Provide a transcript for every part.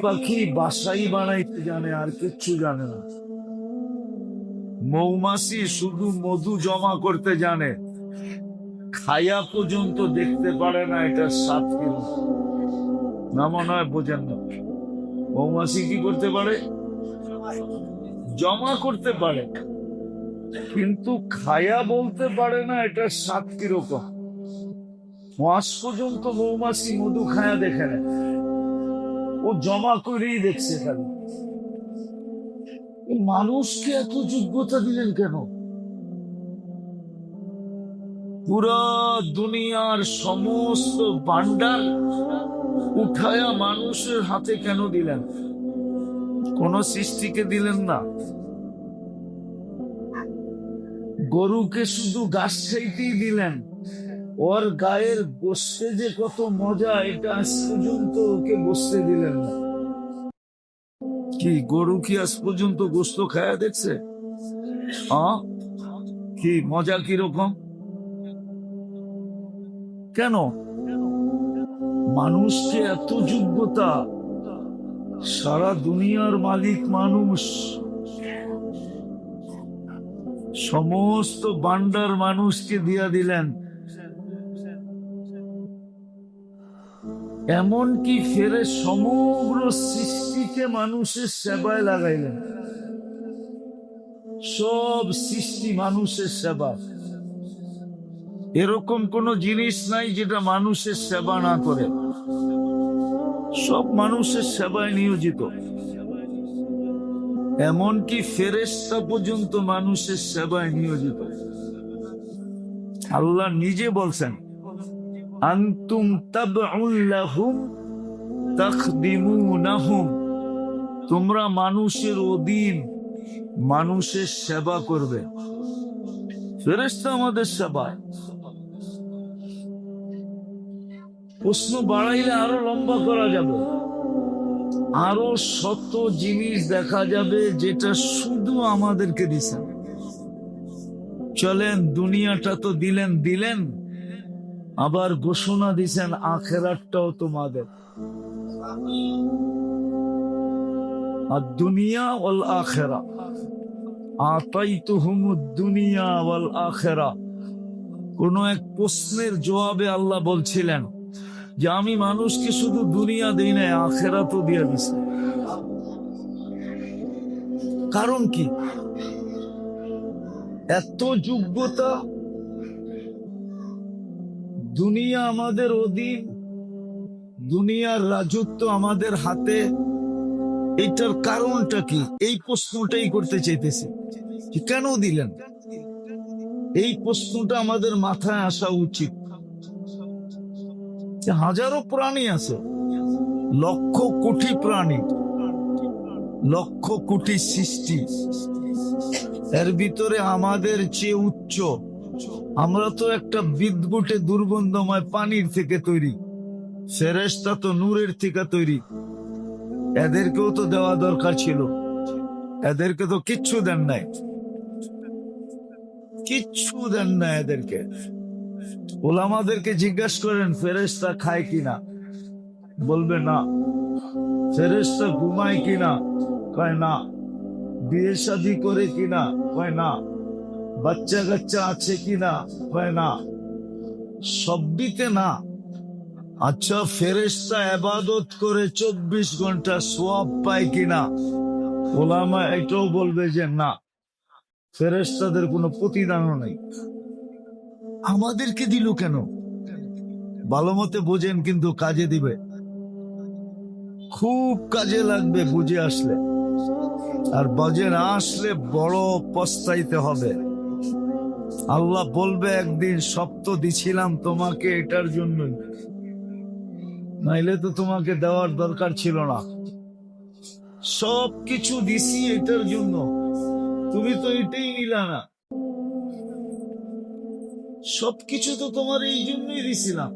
পাখি বাসাই বানাইতে জানে, আর কিচ্ছু জানে না। মৌমাছি শুধু মধু জমা করতে জানে, খায়া পর্যন্ত দেখতে পারে না এটা স্বাদ কিরকম। না, মনে হয় বোঝেন না। মৌমাছি কি করতে পারে? জমা করতে পারে, কিন্তু খায়া বলতে পারে না এটা স্বাদ কিরকম। মাস পর্যন্ত মৌমাছি মধু খায়া দেখে না, ও জমা করেই দেখছে খালি। মানুষকে এত যোগ্যতা দিলেন কেন? পুরা দুনিয়ার সমস্ত ভান্ডার উঠায়া মানুষের হাতে কেন দিলেন? কোন সৃষ্টিকে দিলেন না। গরুকে শুধু ঘাস খাইতেই দিলেন, ওর গায়ের বসতে যে কত মজা এটা আজ পর্যন্ত ওকে বসতে দিলেন না। কি গরু কি আজ পর্যন্ত গোস্ত খায়া দেখছে? কি মজা কিরকম? কেন? মানুষকে এত যোগ্যতা, সারা দুনিয়ার মালিক মানুষ, সমস্ত ভান্ডার মানুষকে দিয়া দিলেন, এমনকি ফেরে সমগ্র সৃষ্টিকে মানুষের সেবায় লাগাইলেন। সব সৃষ্টি মানুষের সেবা। এরকম কোন জিনিস নাই যেটা মানুষের সেবা না করে। সব মানুষের সেবায় নিয়োজিত। এমনকি ফেরেশতা পর্যন্ত মানুষের সেবায় নিয়োজিত। আল্লাহ নিজে বলছেন, আনতুম তাবউন লাহুম তাখদিমুনাহুম, তোমরা মানুষের অধীন, মানুষের সেবা করবে। ফেরেশতা আমাদের সেবায়। প্রশ্ন বাড়াইলে আরো লম্বা করা যাবে, আরো শত জিনিস দেখা যাবে যেটা শুধু আমাদেরকে দিছেন। চলেন, দুনিয়াটা তো দিলেন, আবার ঘোষণা দিছেন আখেরাতটাও তোমাদের। আর দুনিয়া ওয়াল আখেরা, আতাইতুহুমুদ দুনিয়া ওয়াল আখেরা। কোন এক প্রশ্নের জবাবে আল্লাহ বলছিলেন যে আমি মানুষকে শুধু দুনিয়া দিই না, আখেরাতও দিয়ে দিছি। কারণ কি? এত যোগ্যতা, দুনিয়া আমাদের অধীন, দুনিয়ার রাজত্ব আমাদের হাতে। এটার কারণটা কি? এই প্রশ্নটাই করতে চাইতেছি, কেন দিলেন? এই প্রশ্নটা আমাদের মাথায় আসা উচিত। হাজারো প্রাণী আছে, লক্ষ কোটি প্রাণী, লক্ষ কোটি সৃষ্টি, এর ভিতরে আমাদের চেয়ে উচ্চ। আমরা তো একটা বিদ্যুটে দুর্গন্ধময় পানির থেকে তৈরি, ফেরেশতা তো নূরের থেকে তৈরি। এদেরকেও তো দেওয়া দরকার ছিল, এদেরকে তো কিচ্ছু দেন নাই, কিচ্ছু দেন না এদেরকে। ওলামাদেরকে জিজ্ঞাসা করেন ফেরেশতা খায় কিনা, বলবে না। ফেরেশতা ঘুমায় কিনা, কয় না। বিয়ে শাদী করে কিনা, কয় না। বাচ্চা কাচ্চা আছে কিনা, কয় না। সবদিতে না। আচ্ছা, ফেরেশতা ইবাদত করে 24 ঘন্টা সওয়াব পায় কিনা, ওলামা এটাও বলবে যে না, ফেরেশতাদের কোনো প্রতিদানও নাই। আমাদেরকে দিল কেন? ভালো মতে বোঝেন, কিন্তু কাজে দিবে, খুব কাজে লাগবে বুঝে আসলে। আর বুঝে না আসলে বড় পস্তাইতে হবে। আল্লাহ বলবে একদিন, সব তো দিছিলাম তোমাকে এটার জন্যই, নাইলে তো তোমাকে দেওয়ার দরকার ছিল না। সব কিছু দিছি এটার জন্য, তুমি তো এটাই নিলা না। সবকিছু তো তোমার এই জন্যই দিছিলাম।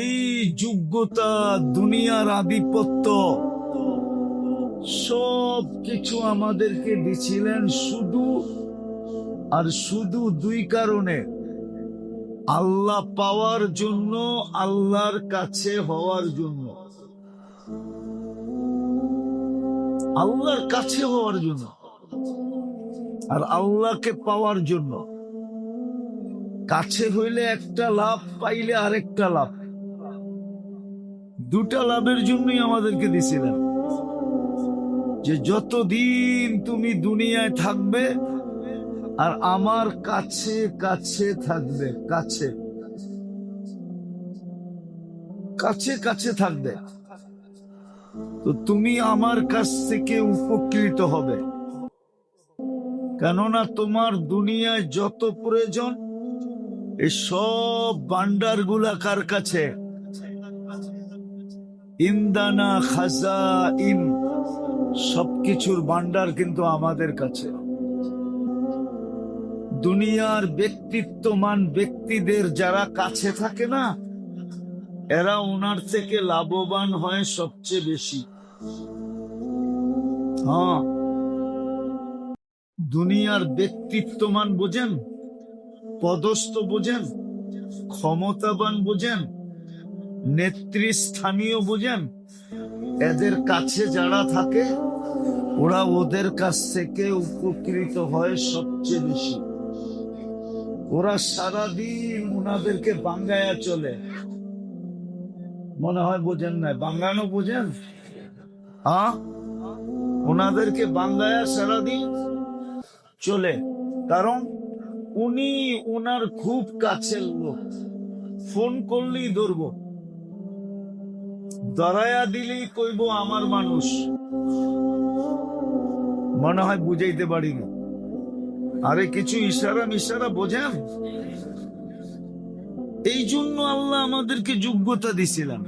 এই যোগ্যতা, দুনিয়ার আধিপত্য, সব কিছু আমাদেরকে দিছিলেন শুধু আর শুধু দুই কারণে। আল্লাহ পাওয়ার জন্য, আল্লাহর কাছে হওয়ার জন্য, আল্লাহর কাছে হওয়ার জন্য আর আল্লাহকে পাওয়ার জন্য। কাছে হইলে একটা লাভ, পাইলে আরেকটা লাভ। দুটা লাভের জন্যই আমাদেরকে দিছিলেন যে যতদিন তুমি দুনিয়ায় থাকবে আর আমার কাছে কাছে থাকবে, কাছে কাছে কাছে থাকবে, তো তুমি আমার কাছ থেকে উপকৃত হবে। কেননা তোমার দুনিয়ায় যত প্রয়োজন, এই সব ভান্ডার গুলা কার কাছে? ইন্দানা খাজাইন, সবকিছুর ভান্ডার কিন্তু আমাদের কাছে। দুনিয়ার ব্যক্তিত্বমান ব্যক্তিদের যারা কাছে থাকে না, এরা ওনার থেকে লাভবান হয় সবচেয়ে বেশি। হ্যাঁ, দুনিয়ার ব্যক্তিত্বমান বোঝেন, পদস্থ বোঝেন, ক্ষমতাবান বোঝেন, নেতৃস্থানীয় বোঝেন, এদের কাছে যারা থাকে ওরা ওদের কাছ থেকে উপকৃত হয় সবচেয়ে বেশি। ওরা সারাদিন ওনাদেরকে বাঙ্গায়া চলে। মনে হয় বোঝেন না, বাঙ্গানো বোঝেন? ওনাদেরকে বাঙ্গায়া সারাদিন চলে, কারণ উনি ওনার খুব কাছের লোক। ফোন করলেই ধরবো, ধরায়া দিলেই কইব আমার মানুষ। মনে হয় বুঝাইতে পারি না। আরে কিছু ইশারা মিশারা বোঝেন? এই জন্য আল্লাহ আমাদেরকে যোগ্যতা দিছিলেন,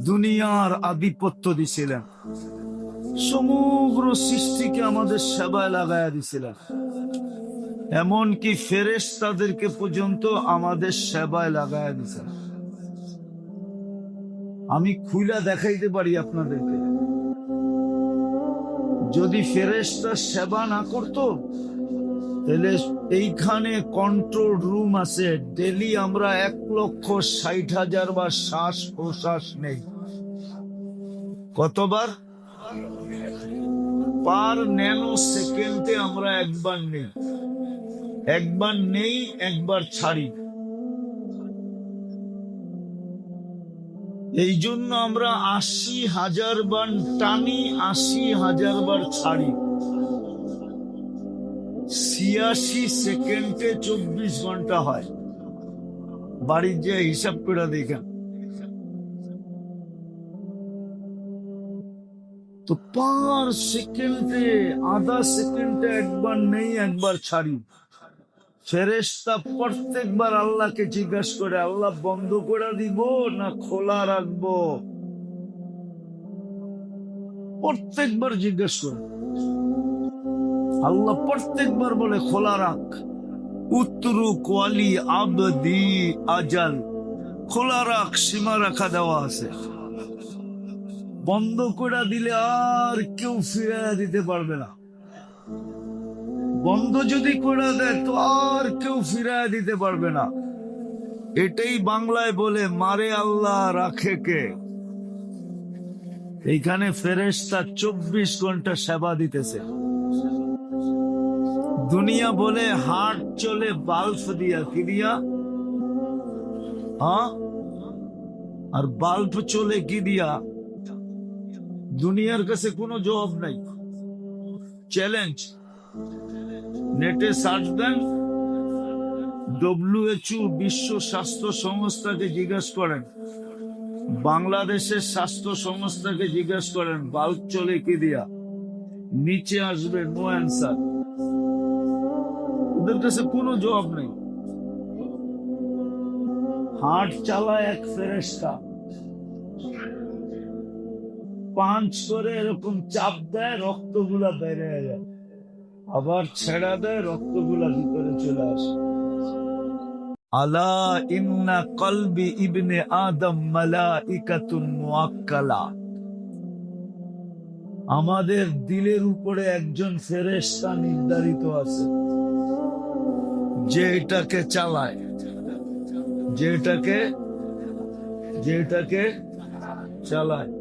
দুনিয়ার আধিপত্য দিছিলেন, সমগ্র সৃষ্টিকে আমাদের সেবায় লাগাইয়া দিছিলেন। এমনকি ফেরেশতাদেরকে পর্যন্ত আমাদের সেবায় লাগাইয়া দিছিলেন। আমি খুইলা দেখাইতে পারি আপনাদেরকে। যদি ফেরেশতা সেবা না করতো, তাহলে এইখানে কন্ট্রোল রুম আছে, ডেলি আমরা 1,60,000 বার শ্বাস প্রশ্বাস নেই। কতবার? পার ন্যানো সেকেন্ডে আমরা একবার নেই, একবার নেই, একবার ছাড়ি। এই জন্য আমরা 80,000 বার টানি, 80,000 বার ছাড়ি। 86 সেকেন্ডে 24 ঘন্টা হয়। বাড়ির যে হিসাব করে দেখেন তো, পার সেকেন্ডে, আধা সেকেন্ডে একবার নেই, একবার ছাড়ি। ফেরেশতা প্রত্যেকবার আল্লাহকে জিজ্ঞাসা করে, আল্লাহ বন্ধ করে দিব না খোলা রাখবো? প্রত্যেকবার জিজ্ঞেস করে। আল্লাহ প্রত্যেকবার বলে খোলা রাখ। উত্তরুক ওয়ালি আবদি আজাল, খোলা রাখ, সীমা রাখা দেওয়া আছে। বন্ধ করে দিলে আর কেউ ফিরিয়ে দিতে পারবে না। বন্ধ যদি করে দেয় তো আর কেউ ফিরিয়ে দিতে পারবে না। এটাই বাংলায় বলে মারে আল্লাহ রাখে কে। এইখানে ফেরেশতা 24 ঘন্টা সেবা দিতেছে। দুনিয়া বলে হাট চলে বাল্ব দিয়া, কি দিয়া? আর বাল্ব চলে কি দিয়া? দুনিয়ার কাছে কোনো জবাব নাই। চ্যালেঞ্জ, নেটে সার্চ দেন, WHO বিশ্ব স্বাস্থ্য সংস্থাকে জিজ্ঞাসা করেন, বাংলাদেশের স্বাস্থ্য সংস্থাকে জিজ্ঞাসা করেন বাল্ব চলে কি দিয়া, নিচে আসবে নো অ্যান্সার। ওদের কাছে কোনো জবাব নেই। হাট চালায় এক ফেরেশতা, পাঁচ করে এরকম চাপ দেয়, রক্তগুলা বেড়ে যায়, আবার ছেড়া দেয়, রক্তগুলা ভিতরে চলে আসে। আলা ইন্না কলবি ইবনে আদম মালাইকাতুন মুআক্কালা, আমাদের দিলের উপরে একজন ফেরেশতা নির্ধারিত আছে। যে এটাকে চালায়, যেটাকে চালায়।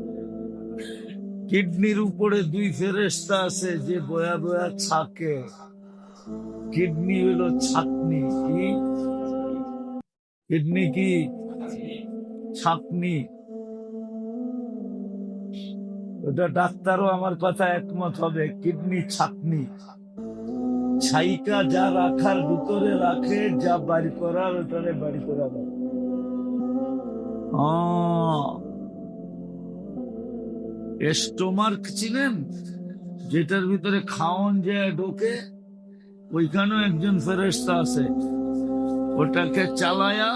কিডনির উপরে দুই ফেরেশতা আছে যে বয়া বয়া ছাকে। কিডনি হলো ছাকনি। কি কিডনি? কি ছাকনি? ওটা ডাক্তারও আমার কথা একমত হবে, কিডনি ছাকনি। ছাইকা যা রাখার ভিতরে রাখে, যা বাড়ি করার ওটারে বাড়ি করা দেয়। স্টোমাক চিনেন? যেটার ভিতরে খাওন যায় ঢোকে, ওইখানেও একজন ফেরেশতা আছে। ওটাকে চালায়া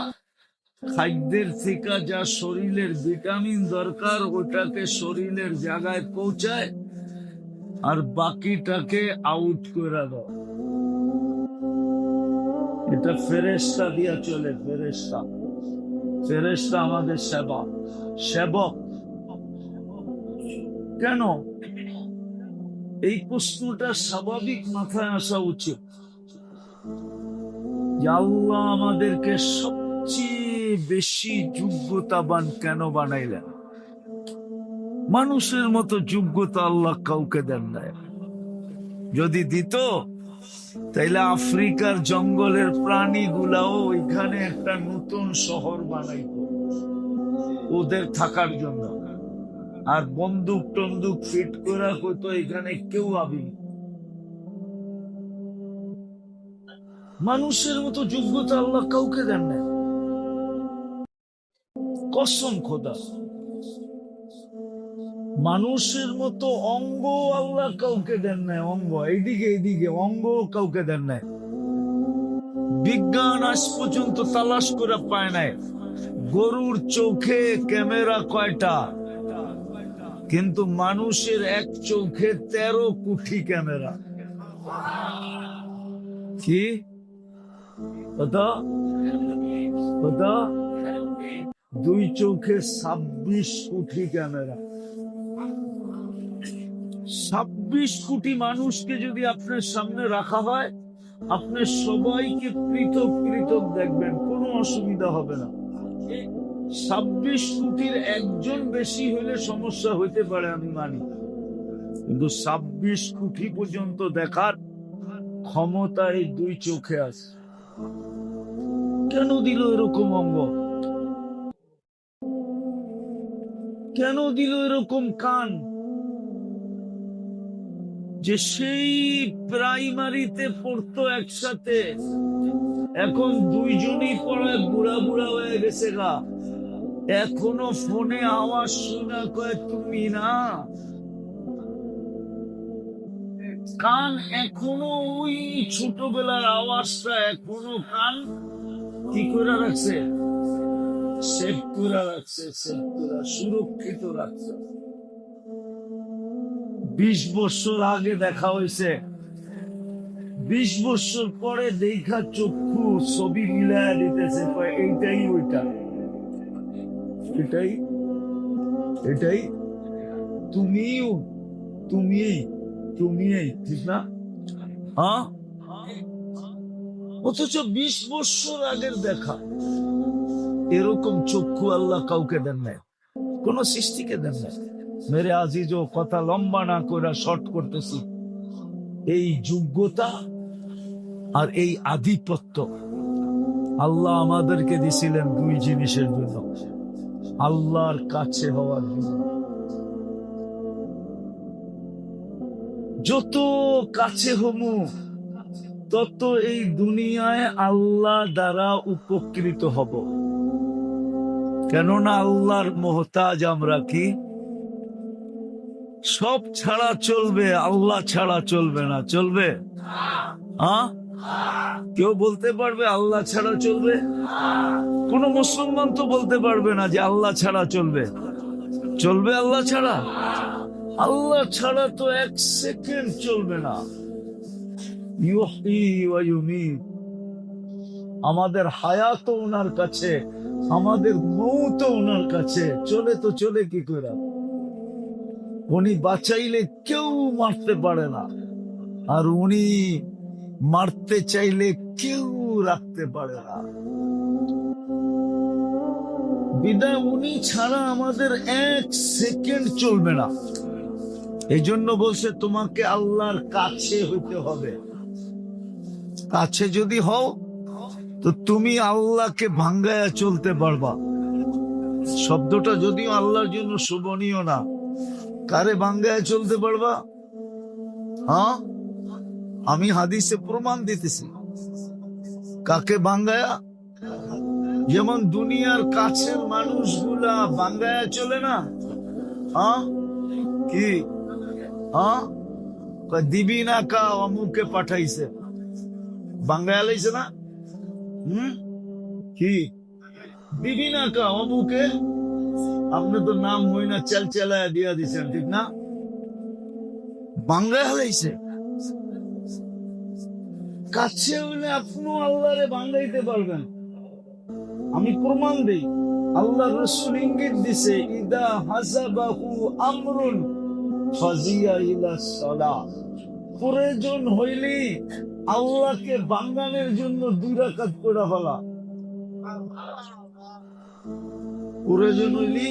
খাদ্যের থেকে যা শরীরের ভিটামিন দরকার ওটাকে শরীরের জায়গায় পৌঁছায়, আর বাকিটাকে আউট করে দাও। এটা ফেরেশতা দিয়া চলে। ফেরেশতা আমাদের সেবক। কেন? এই প্রশ্নটা স্বাভাবিক মাথায় আসা উচিত যে আল্লাহ আমাদেরকে সবচেয়ে বেশি যোগ্যতাবান কেন বানাইলেন? মানুষের মতো যোগ্যতা আল্লাহ কাউকে দেন নাই। যদি দিত তাইলে আফ্রিকার জঙ্গলের প্রাণীগুলাও ওইখানে একটা নতুন শহর বানাইত ওদের থাকার জন্য, আর বন্দুক টন্দুক ফিট করা হতো এখানে কেউ আবি। মানুষের মতো যোগ্যতা আল্লাহ কাউকে দেন না, কসম খোদা। মানুষের মতো অঙ্গ আল্লাহ কাউকে দেন নাই। অঙ্গ এইদিকে অঙ্গ কাউকে দেন নাই। বিজ্ঞান আজ পর্যন্ত তালাশ করে পায় নাই গরুর চোখে ক্যামেরা কয়টা, কিন্তু মানুষের এক চোখে 13 কোটি ক্যামেরা। কি কত? দুই চোখে 26 কোটি ক্যামেরা। 26 কোটি মানুষকে যদি আপনার সামনে রাখা হয়, আপনি সবাইকে পৃথক পৃথক দেখবেন, কোনো অসুবিধা হবে না। 26 কোটির একজন বেশি হলে সমস্যা হইতে পারে, আমি মানি, কিন্তু 26 কোটি পর্যন্ত দেখার ক্ষমতা এই দুই চোখে আছে। কেন দিল এরকম অঙ্গ? কেন দিল এরকম কান? যে সেই প্রাইমারিতে পড়তো একসাথে, এখন দুইজনই পড়ে বুড়া বুড়া হয়ে গেছে গা, এখনো ফোনে আওয়াজ শোনা কয় তুমি না। কান এখনো ওই ছোটবেলার আওয়াজটা এখনো কান কি করে রাখছে? সেভ করে রাখছে, সুরক্ষিত রাখছে। 20 বছর আগে দেখা হয়েছে, 20 বছর পরে দেখা চক্ষু ছবি মিলায় দিতেছে, এইটাই ওইটা, এটাই তুমি ঠিক না? হ্যাঁ, অথচ 20 বছর আগের দেখা। এরকম চক্ষু আল্লাহ কাউকে দেন নাই, কোন সৃষ্টিকে দেন নাই। মেরে আজিজ, কথা লম্বা না করে শর্ট করতেছি। এই যোগ্যতা আর এই আধিপত্য আল্লাহ আমাদেরকে দিছিলেন দুই জিনিসের জন্য, আল্লাহর কাছে হওয়ার জন্য। যত কাছে হমু তত এই দুনিয়ায় আল্লাহ দ্বারা উপকৃত হব, কেননা আল্লাহর মোহতাজ আমরা। কি সব ছাড়া চলবে, আল্লাহ ছাড়া চলবে না? চলবে? হ্যাঁ, কেউ বলতে পারবে আল্লাহ ছাড়া চলবে? কোন মুসলমান তো বলতে পারবে না যে আল্লাহ ছাড়া চলবে। চলবে আল্লাহ ছাড়া? আল্লাহ ছাড়া তো এক সেকেন্ড চলবে না। আমাদের হায়াত ওনার কাছে, আমাদের মৌত ওনার কাছে। চলে তো চলে কি করে? উনি বাঁচাইলে কেউ মারতে পারে না, আর উনি মারতে চাইলে কেউ রাখতে পারে না। বিদায় উনি ছাড়া আমাদের এক সেকেন্ড চলবে না। এই জন্য বলছে তোমাকে আল্লাহর কাছে হইতে হবে। কাছে যদি হও তো তুমি আল্লাহকে ভাঙ্গায়া চলতে পারবা। শব্দটা যদিও আল্লাহর জন্য শোভনীয় না, কারে ভাঙ্গায়া চলতে পারবা? হ্যাঁ, আমি হাদিসে প্রমাণ দিতেছি। কাকে ভাঙ্গায়া? যেমন দুনিয়ার কাছের মানুষগুলা ভাঙ্গায়া চলে না। হ্যাঁ, কি দিবি না কা অমুকে পাঠাইছে, বাঙ্গায় লাইছে না? কি দিবি না কা অমুকে, আপনি তো নাম হই না চাল চালায় দিয়া দিচ্ছেন, ঠিক না? বাঙ্গায় লাইছে। কাছে হইলে আপনিও আল্লাহরে বাঙ্গাইতে পারবেন। আমি প্রমাণ দেই, আল্লাহ রসুল ইঙ্গিত দিছে, ইদা হাসাবাহু আমরুন ফাজিয়া ইলা সালাহ। প্রয়োজন হইলে আল্লাহকে বাঙ্গানোর জন্য 2 রাকাত পড়া হলা। প্রয়োজন হইলে